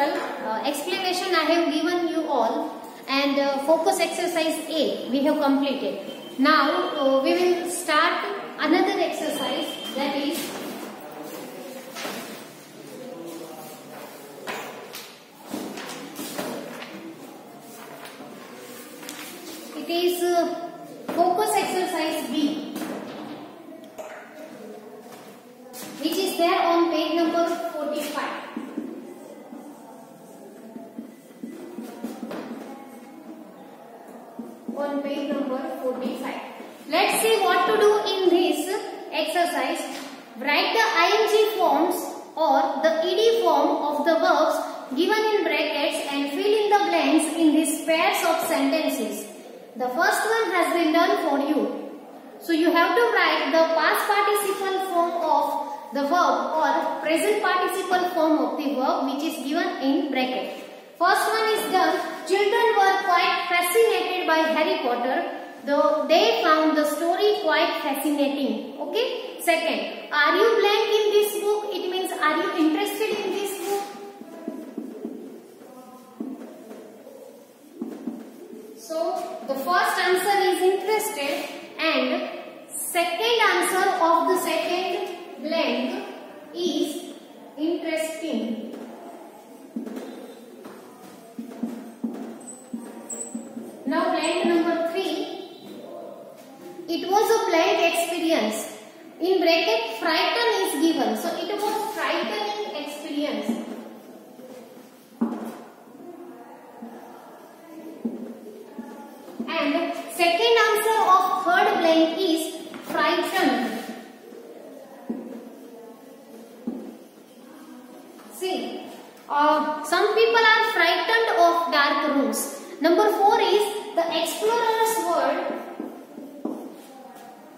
usual explanation I have given you all, and focus exercise A we have completed. Now we will start another exercise, that is focus exercise B, which is there on page number 45. On page number 45. Let's see what to do in this exercise. Write the ing forms or the ed form of the verbs given in brackets and fill in the blanks in these pairs of sentences. The first one has been done for you. So you have to write the past participle form of the verb or present participle form of the verb which is given in bracket. First one is done. Children were quite fascinated by Harry Potter, though they found the story quite fascinating. Okay. Second, are you blank in this book? It means, are you interested in this book? So the first answer is interested, and second answer of the second blank is interesting. Now blank number 3. It was a blank experience. In bracket, frighten is given. So it was frightening experience. And second answer of third blank is frightened. See, some people are frightened of dark rooms. Number 4 is the explorer's word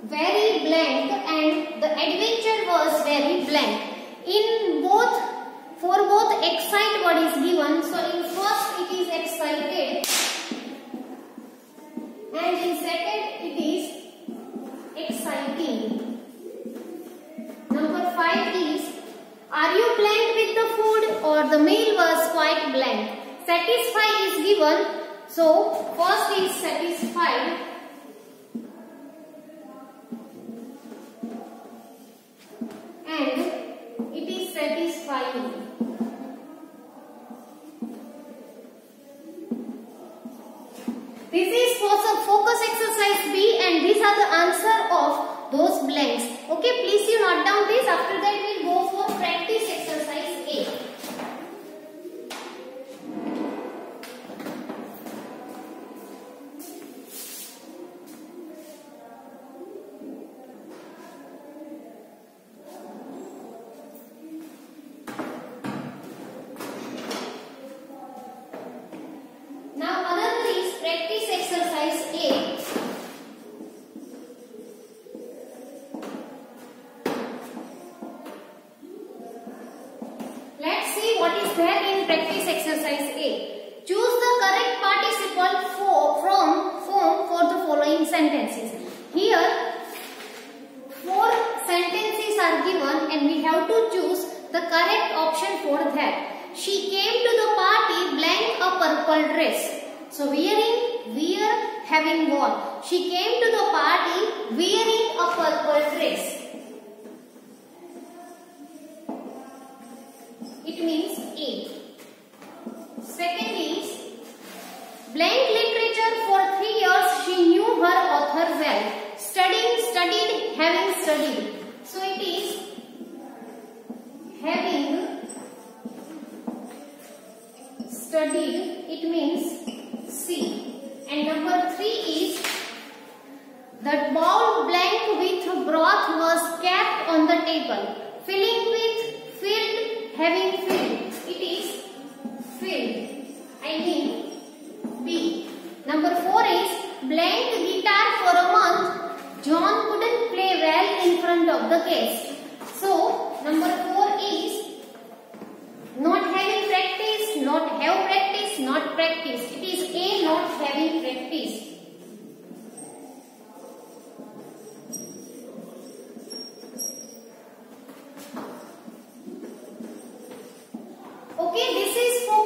very blank and the adventure was very blank. For both excite word is given. So in first it is excited and in second it is exciting. Number 5 is, are you blank with the food, or the meal was quite blank. Satisfy is given. So first is satisfied and it is satisfying. This is focus exercise B, and these are the answer of those blanks. Okay, please you note down this. After that we will go for practice exercise A. Sentences. Here 4 sentences are given and we have to choose the correct option for that. She came to the party blank a purple dress. So wear, having worn. She came to the party wearing a purple dress. It means A. Second is, blank literature for 3 years she knew her author well. Studied, having studied. So it is having studied. It means C. And number 3 is, the bowl blank with broth was kept on the table. Filling with, filled, having filled. It is filled. I mean B. Number 4 is, blank guitar for a month. John couldn't play well in front of the guest. So number 4 is not having practice, not have practice, not practice. It is A, not having practice. Okay, this is for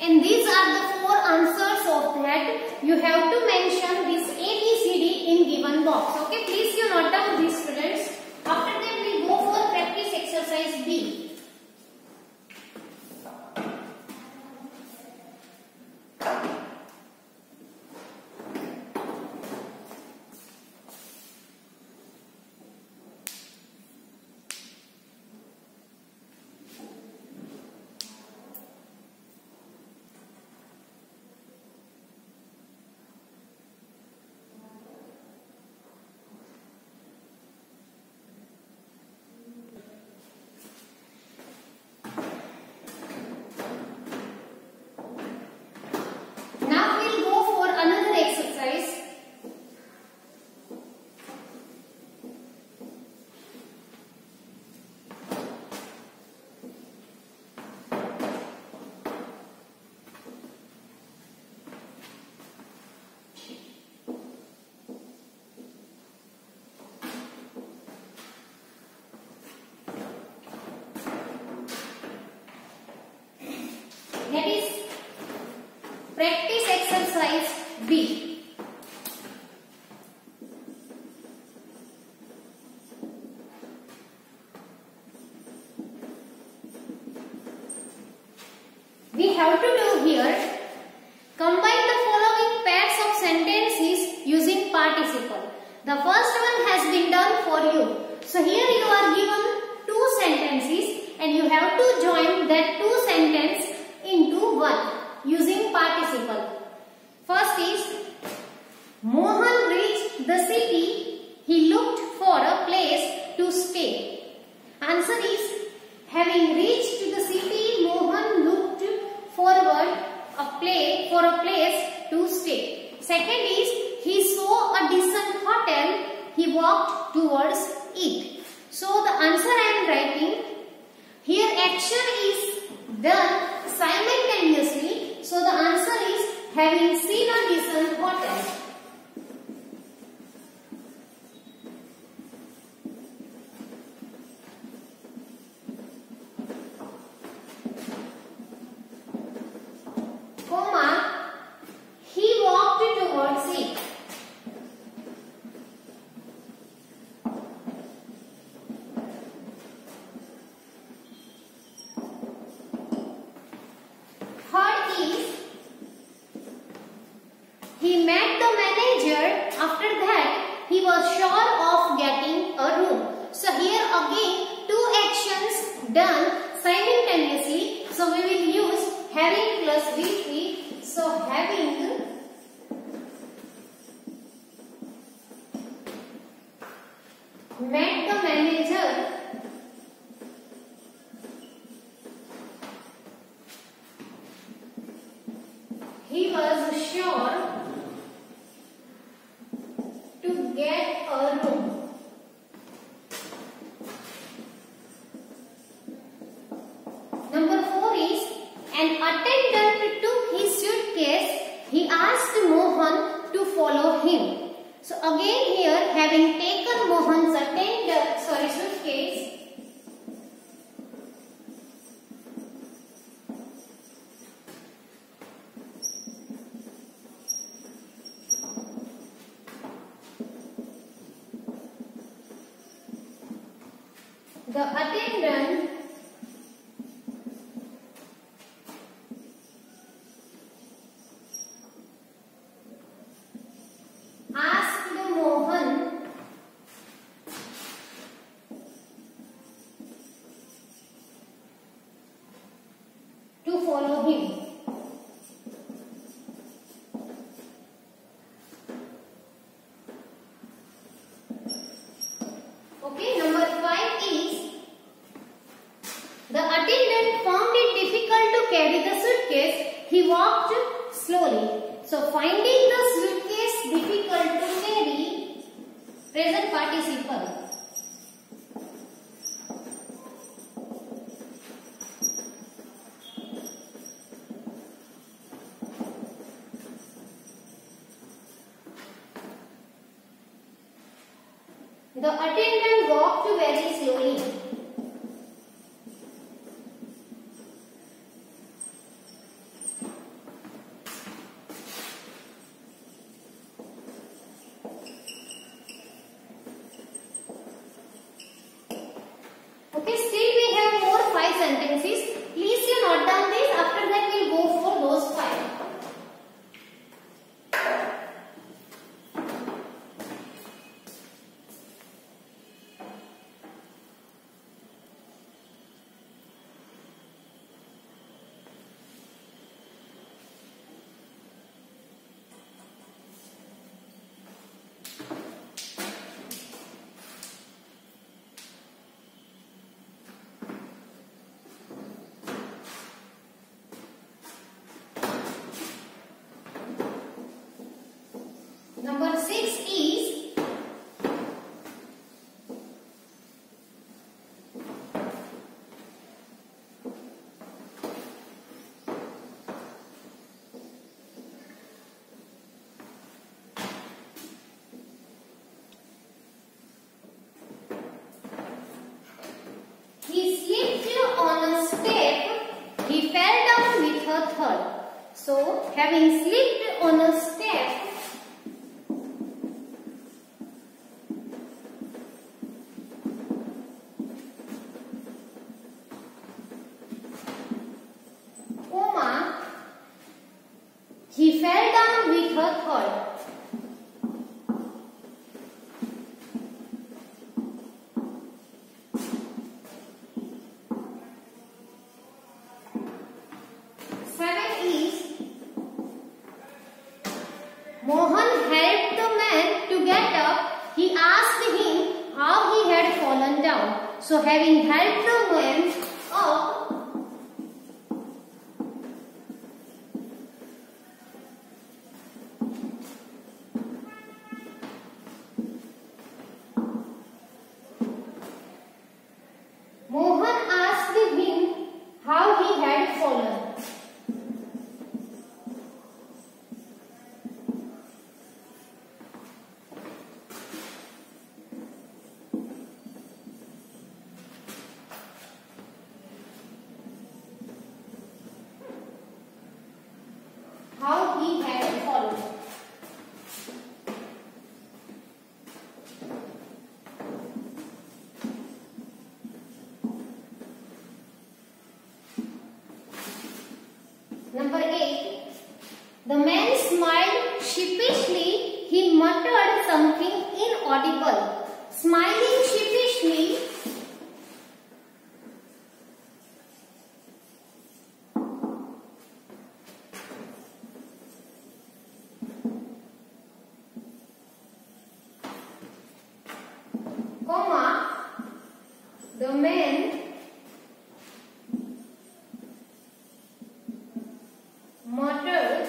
and these are the 4 answers of that. You have to mention this ABCD in given box. Okay, please you note down these, students. After that we go for practice exercise B. That is practice exercise B. We have to do here, combine the following pairs of sentences using participle. The first one has been done for you. So here you are given 2 sentences and you have to join that 2 sentences into one using participle. First is, Mohan reached the city. He looked for a place to stay. Answer is, having reached the city, Mohan looked forward for a place to stay. Second is, he saw a decent hotel. He walked towards it. So the answer I am writing here, action is done simultaneously. So the answer is having seen a decent hotel. Comma, he walked towards it. Third is, he met the manager. After that, he was sure of getting a room. So here again, 2 actions done simultaneously. So we will use having plus V3. So having met the manager, he was sure to get a room. Number 4 is, an attendant took his suitcase. He asked Mohan to follow him. So again here, having taken Mohan's suitcase, the attendant asked Mohan to follow him. Okay, number 5 is, the attendant found it difficult to carry the suitcase. He walked slowly. So finding the suitcase difficult to carry, present participle. The attendant walked very slowly. So, having slipped on a step, he fell down with a thud. Mohan helped the man to get up. He asked him how he had fallen down. So having helped the man up, Mohan asked him how he had fallen. How he had fallen. Number 8. The man smiled sheepishly. He muttered something inaudible. Smiling sheepishly, the man muttered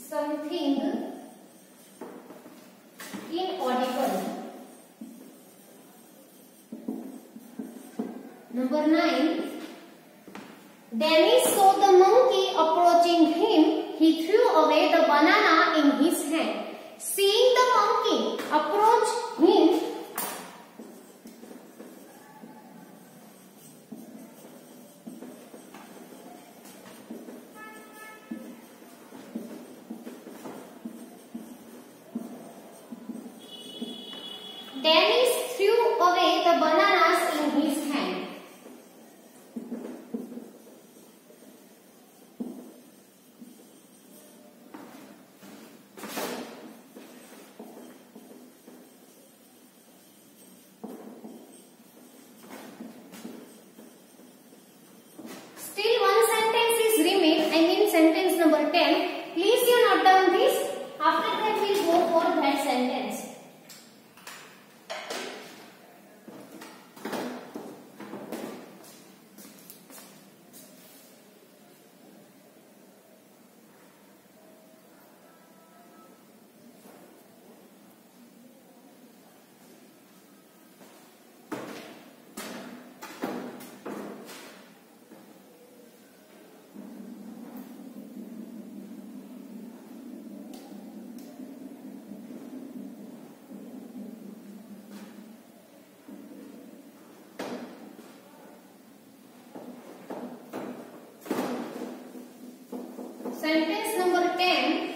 something inaudible. Number 9. Dennis saw the monkey approaching him. He threw away the banana in his hand. Seeing the monkey approach him, Dennis threw away the bananas in his hand. Still one sentence is remain. I mean sentence number 10. Please you note down this. After that we will go for that sentence. Sentence number 10.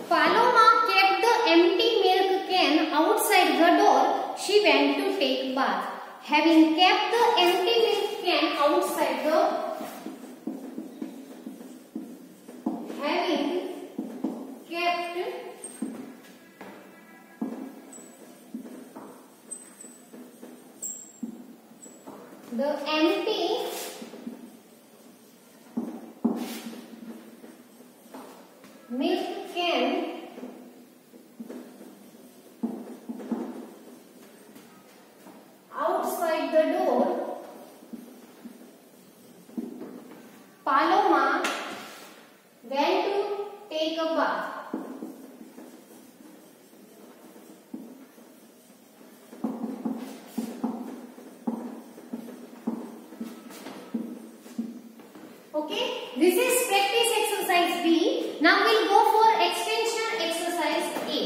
Paloma kept the empty milk can outside the door. She went to take bath. Having kept the empty milk can outside the empty milk can outside the door, Paloma went to take a bath. Okay, this is practice exercise B. Now we'll go for extension exercise A.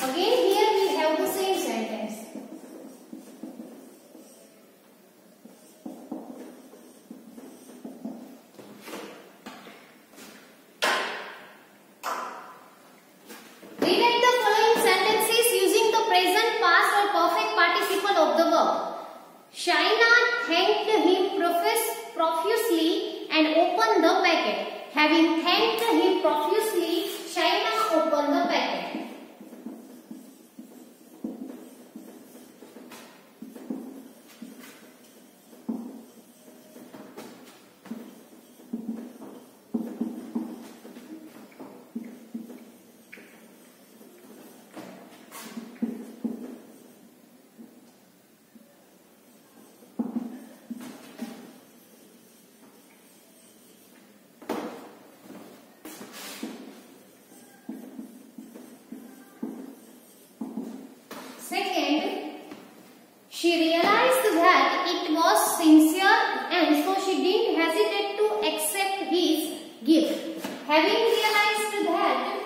Again here we have the same sentence. Rewrite the following sentences using the present, past or perfect participle of the verb. Shaina thanked him profusely and opened the packet. Having thanked him profusely, Shaina opened the packet. Second, she realized that it was sincere and so she didn't hesitate to accept his gift. Having realized that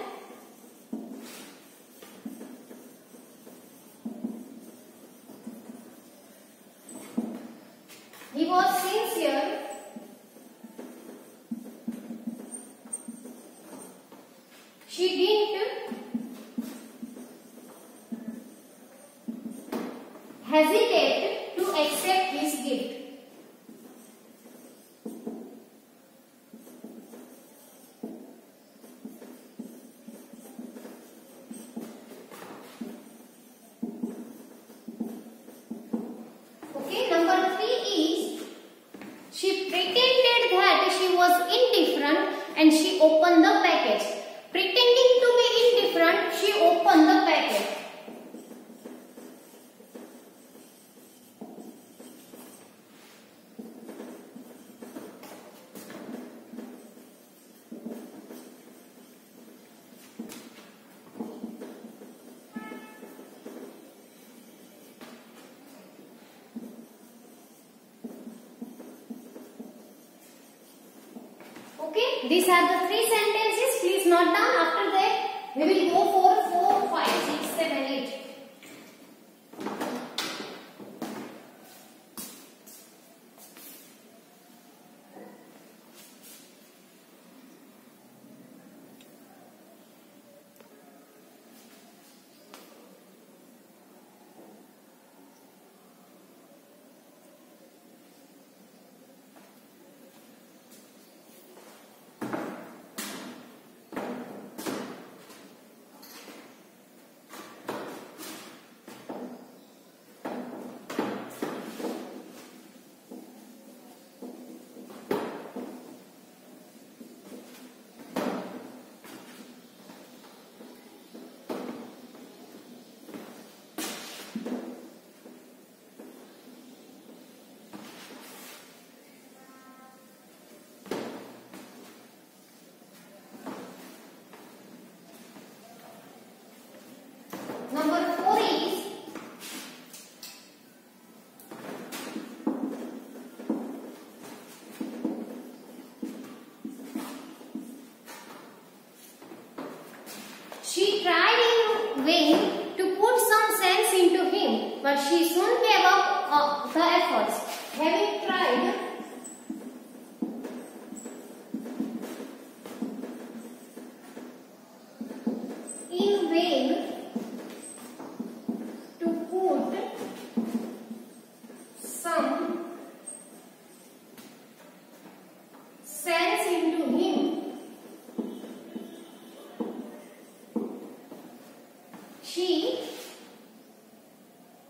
he was sincere, she didn't hesitate to accept his gift. Okay, number 3 is she pretended that she was indifferent and she opened the package. Pretending to be indifferent, she opened the package. Okay, these are the 3 sentences. Please note down. After that, we will go for 4, 5, 6, 7, 8. Number 4 is she tried in vain to put some sense into him, but she soon gave up the efforts. Having tried in vain to put some sense into him, she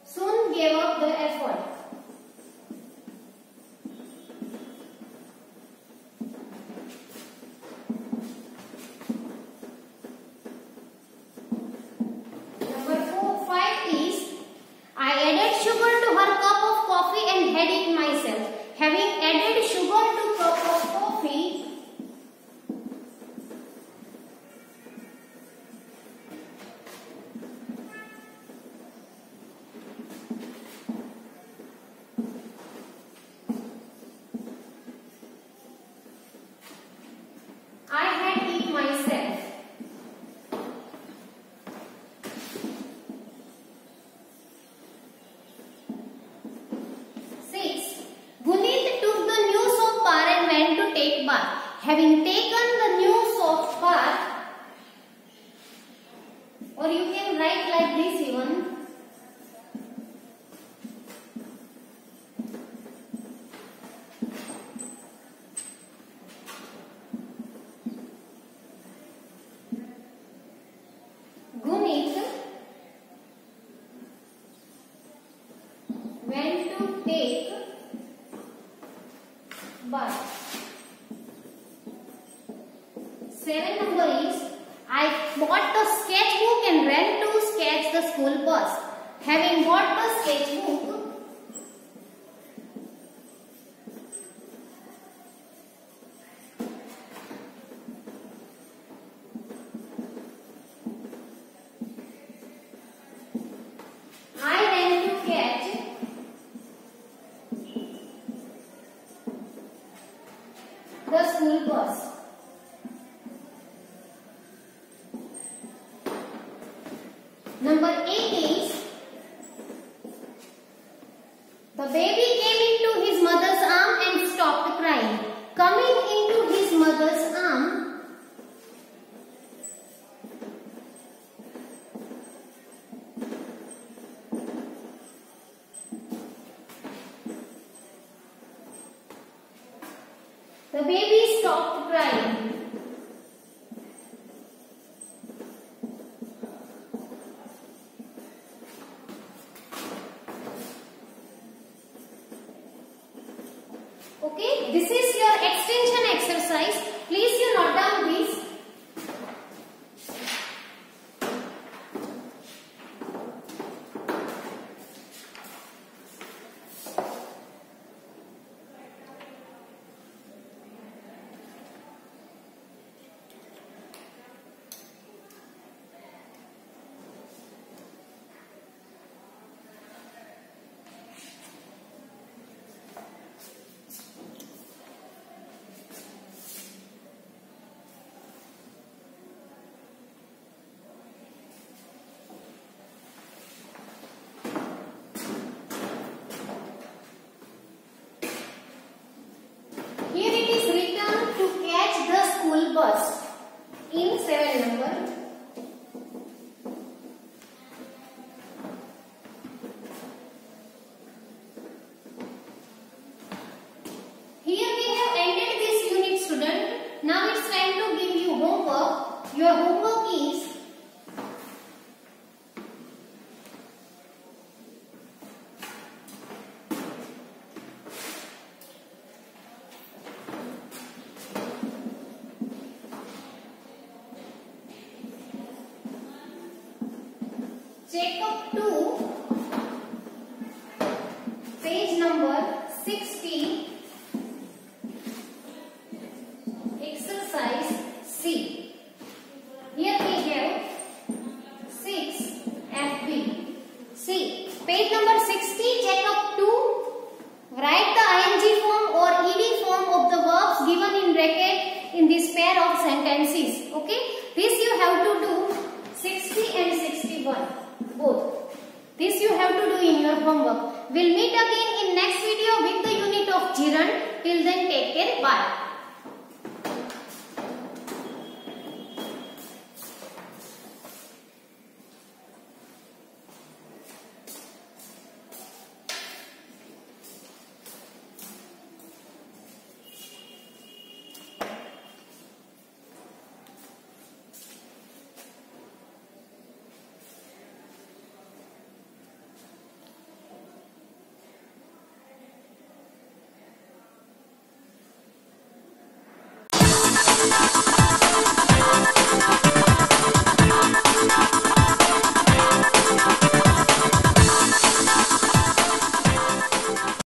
soon gave up the effort. Number 5 is I added sugar to her cup of coffee and had it myself. Having added sugar to cup of coffee, having taken the new soft path, or you can write like this even. Gunit went to take bath. 7 number is, I bought the sketchbook and ran to sketch the school bus. Having bought the sketchbook, I ran to catch the school bus. Number 8 is, the baby came into his mother's arm and stopped crying. Coming into his mother's arm, the baby stopped crying. Okay, this is your extension exercise. Please you note down this. Here it is written to catch the school bus in 7 number. Here we have ended this unit, student. Now it's time to give you homework. Your homework is check up 2, page number 60, exercise C. Here we have 6 FB. See, page number 60, check up 2. Write the ing form or ed form of the verbs given in bracket in this pair of sentences. Okay, this you have to do 60 and 61. Both. This you have to do in your homework. We'll meet again in next video with the unit of Jiran. Till then, take care. Bye. You.